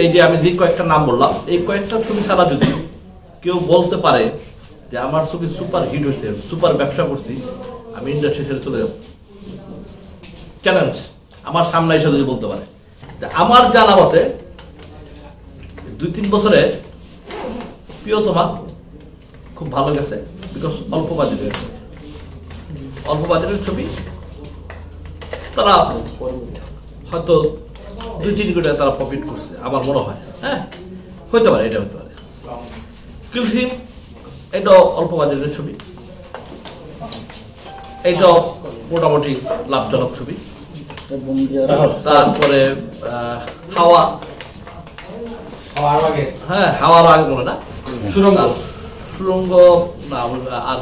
এই যে আমি যে কয়েকটা নাম বললাম, এই কয়েকটা ছবি ছাড়া যদি কেউ বলতে পারে যে আমার ছবি সুপার হিট হয়েছে, সুপার ব্যবসা করছি, আমি ইন্ডাস্ট্রি ছেড়ে চলে যাব। চ্যালেঞ্জ আমার সামনে এসে যদি বলতে পারে। আমার জানা মতে 2-3 বছরে প্রিয়তমা খুব ভালো গেছে, বিকজ অল্প বাজেটের ছবি। তারা হয়তো 2-3 কোটি তারা প্রফিট করছে আমার মনে হয়। হ্যাঁ, হইতে পারে, এটা হতে পারে। কিল হিম এটাও অল্প বাজেটের ছবি, এটাও মোটামুটি লাভজনক ছবি। তারপরে হাওয়া, হ্যাঁ হাওয়ার আগে বলে না, সুরঙ্গ না, আর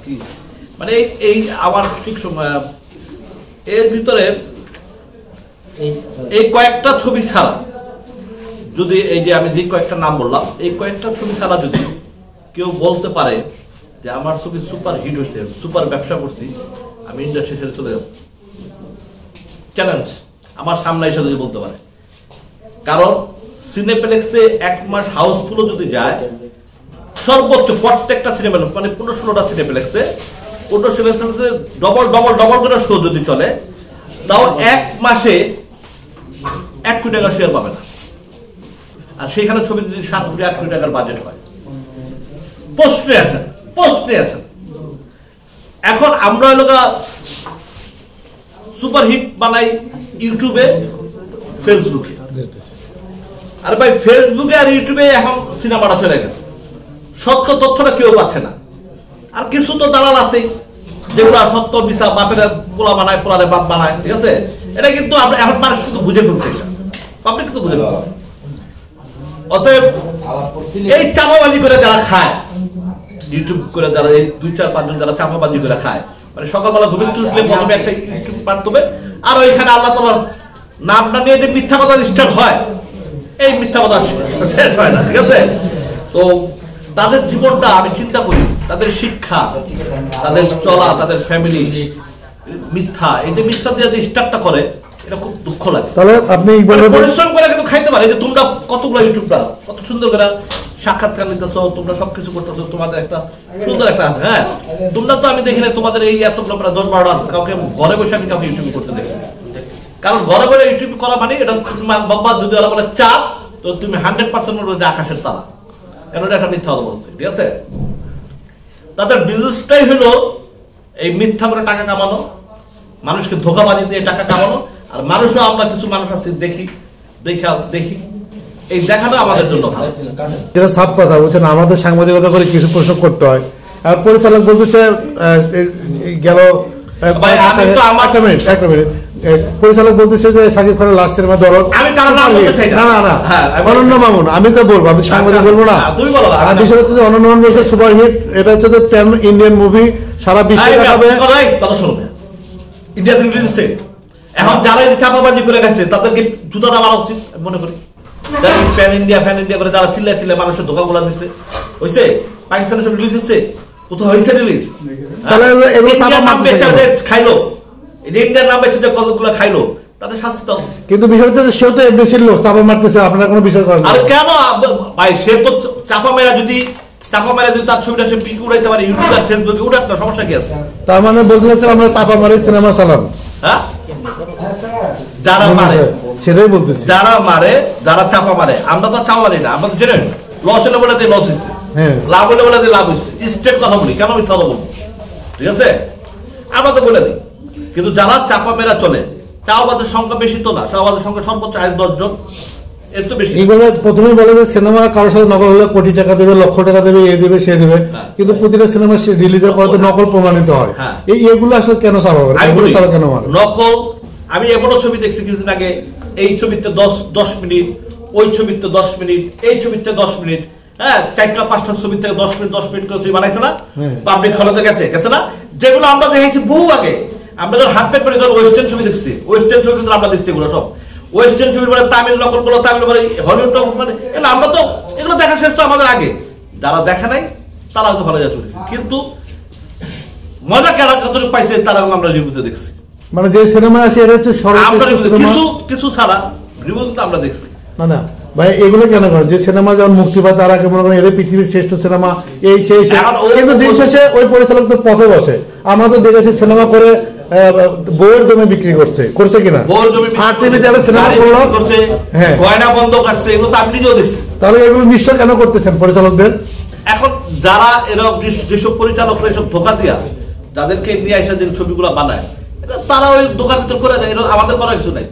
কি মানে এই আমার ঠিক সময় এর ভিতরে এই কয়েকটা ছবি ছাড়া যদি, এই যে আমি যে কয়েকটা নাম বললাম, এই কয়েকটা ছবি ছাড়া যদি কেউ বলতে পারে যে আমার ছবি সুপার হিট হয়েছে, সুপার ব্যবসা করছি, আমি ইন্ডাস্ট্রি ছেড়ে চলে যাব। চ্যালেঞ্জ আমার সামনে এসে যদি বলতে পারে। কারণ সিনেপ্লেক্সে 1 মাস হাউসফুলও যদি যায়, সর্বোচ্চ প্রত্যেকটা সিনেপ্লেক্স মানে 15-16টা সিনেপ্লেক্সে ডবল করে শো যদি চলে, তাও 1 মাসে 1 কোটি টাকা শেয়ার পাবে না। আর সেইখানে ছবি যদি 7 কোটি 8 কোটি টাকার বাজেট হয়, পোস্টে আছেন। এখন আমরা সুপার হিট বানাই ইউটিউবে, ফেসবুকে। আর ভাই ফেসবুকে আর ইউটিউবে এখন সিনেমাটা চলে গেছে, সত্য তথ্যটা কেউ পাচ্ছে না। আর কিছু তো দালাল আছে যেগুলো সত্য মিশা বাপের পোলা বানায়, পোলারে বাপ বানায়, ঠিক আছে? এটা কিন্তু এখন মানুষ কিন্তু বুঝে ফেলছে, পাবলিক কিন্তু বুঝে ফেলছে। অতএব এই চাপাবাজি করে যারা খায়, ইউটিউব করে যারা এই 2-4-5 জন যারা চাপাবাজি করে খায়, মানে সকালবেলা ঘুমে উঠলে প্রথমে একটা ইউটিউব পাঠাবে, আর ওইখানে আল্লাহ তাআলার নামটা নিয়ে যে মিথ্যা কথা স্টার্ট হয়, এই মিথ্যা কথা শেষ হয় না, ঠিক আছে? তো তাদের জীবনটা আমি চিন্তা করি, তাদের শিক্ষা, তাদের চলা, তাদের ফ্যামিলি মিথ্যা, এই যে মিথ্যা দিয়ে যে স্টার্টটা করে, এটা খুব দুঃখ লাগে। তাহলে আপনি পরিশ্রম করে কিন্তু খাইতে পারে। যে তোমরা কতগুলো ইউটিউবরা কত সুন্দর করে সাক্ষাৎকার নিতেছো, তোমরা সবকিছু করতেছো, তোমাদের একটা সুন্দর একটা, হ্যাঁ তোমরা তো আমি দেখি না তোমাদের এই এতগুলো প্রায় 10-12টা আছে, কাউকে ঘরে বসে আমি কাউকে ইউটিউব করতে দেখি। কারণ ঘরে বসে ইউটিউব করা মানে এটা বাবা যদি ওরা বলে চাপ, তো তুমি 100% বলবে যে আকাশের তারা, কেন এটা একটা মিথ্যা কথা বলছে, ঠিক আছে? তাদের বিজনেসটাই হলো এই মিথ্যা করে টাকা কামানো, মানুষকে ধোঁকাবাজি দিয়ে টাকা কামানো। আর মানুষও, আমরা কিছু মানুষ আছি দেখি এই দেখাটা আমাদের জন্য ভালো। যেটা সাফ কথা বলছেন, আমাদের সাংবাদিকতা করে কিছু প্রশ্ন করতে হয়। আর পরিচালক বলতেছে গেল একটা মিনিট, পরিচালক বলতেছে যে শাকিব খানের লাস্টের মধ্যে অনন্য মামুন, আমি তো বলবো, আমি সাংবাদিক বলবো না। আর বিষয়টা হচ্ছে অনন্য মামুন বলছে সুপার হিট, এটা হচ্ছে প্যান ইন্ডিয়ান মুভি, সারা বিশ্বে দেখাবে। ইন্ডিয়াতে রিলিজ হচ্ছে। এখন যারা চাপাবাজি করে গেছে তাদেরকে জুতা দেওয়া উচিত মনে করি। প্যান ইন্ডিয়া করে যারা চিল্লা মানুষের ধোকাগুলা দিচ্ছে, হয়েছে পাকিস্তানের সব রিলিজ হচ্ছে, কোথাও হয়েছে রিলিজ? খাইলো, ইন্ডিয়ার নাম বেঁচে যে কতগুলো খাইলো, তাদের শাস্তি দাও। কিন্তু বিষয়টা সেও তো এফডিসির লোক, চাপা মারতেছে, আপনারা কোনো বিচার করেন? আর কেন ভাই, সে তো চাপা মেরা যদি তার ছবিটা সে পিক উড়াইতে পারে ইউটিউব আর ফেসবুকে, উঠাক না, সমস্যা কি আছে? তার মানে বলতে চাচ্ছেন আমরা চাপা মারি সিনেমা চালাম? হ্যাঁ, যারা মারে সেটাই বলতেছি, যারা মারে, যারা চাপা মারে। আমরা তো চাপা মারি না, আমরা তো জেনে লস হলে বলে দিয়ে লস হয়েছে, লাভ হলে বলে দিয়ে লাভ হয়েছে। স্ট্রেট কথা বলি, কেন মিথ্যা কথা বলবো? ঠিক আছে, আমরা তো বলে দিই। কিন্তু যারা চাপা মেরা চলে, চাওবাদের সংখ্যা বেশি তো না, চাওবাদের সংখ্যা সর্বোচ্চ 8-10 জন, এর তো বেশি। এইভাবে প্রথমেই বলে যে সিনেমা কারোর সাথে নকল হলে কোটি টাকা দেবে, লক্ষ টাকা দেবে, এ দেবে সে দেবে, কিন্তু প্রতিটা সিনেমা রিলিজের পরে তো নকল প্রমাণিত হয়। এইগুলো আসলে কেন চাপা করে, কেন মারে নকল? আমি এমনও ছবি দেখছি কিছুদিন আগে, এই ছবিতে 10 মিনিট, ওই ছবিতে 10 মিনিট, এই ছবিতে 10 মিনিট, হ্যাঁ 4টা-5টা ছবি থেকে 10 মিনিট করে ছবি বানাইছে না, পাবলিক হলে গেছে না, যেগুলো আমরা দেখেছি বহু আগে। আমরা যখন হাত পেট করে ওয়েস্টার্ন ছবি দেখছি, ওয়েস্টার্ন ছবি আমরা দেখছি, এগুলো সব ওয়েস্টার্ন ছবি বলে, তামিল নকল বলো, তামিল বলে, হলিউড নকল মানে, আমরা তো এগুলো দেখা শেষ তো আমাদের আগে। যারা দেখা নাই তারা হয়তো ভালো যাচ্ছে, কিন্তু মজা কেনা কত পাইছে তারা আমরা রিভিউতে দেখছি। মানে যে সিনেমা আসে এটা হচ্ছে কিছু ছাড়া রিভিউ আমরা দেখছি। না ভাই এগুলো কেন করেন? যে সিনেমা যখন মুক্তি পায় তারা কেমন করেন এটা পৃথিবীর শ্রেষ্ঠ সিনেমা এই সেই, কিন্তু দিন শেষে ওই পরিচালক তো পথে বসে। আমরা তো দেখেছি সিনেমা করে বইয়ের জমি বিক্রি করছে কিনা, আর টিভিতে একটা সিনেমা করলো, হ্যাঁ গয়না বন্ধ রাখছে, এগুলো তো আপনি নিজেও দেখছেন। তাহলে এগুলো নিশ্চয় কেন করতেছেন পরিচালকদের? এখন যারা এরকম যেসব পরিচালকরা এসব ধোকা দিয়া যাদেরকে নিয়ে এসে যে ছবিগুলো বানায়, তারা ওই দোকান ভিতর করে দেয়, এটা আমাদের করার কিছু নাই।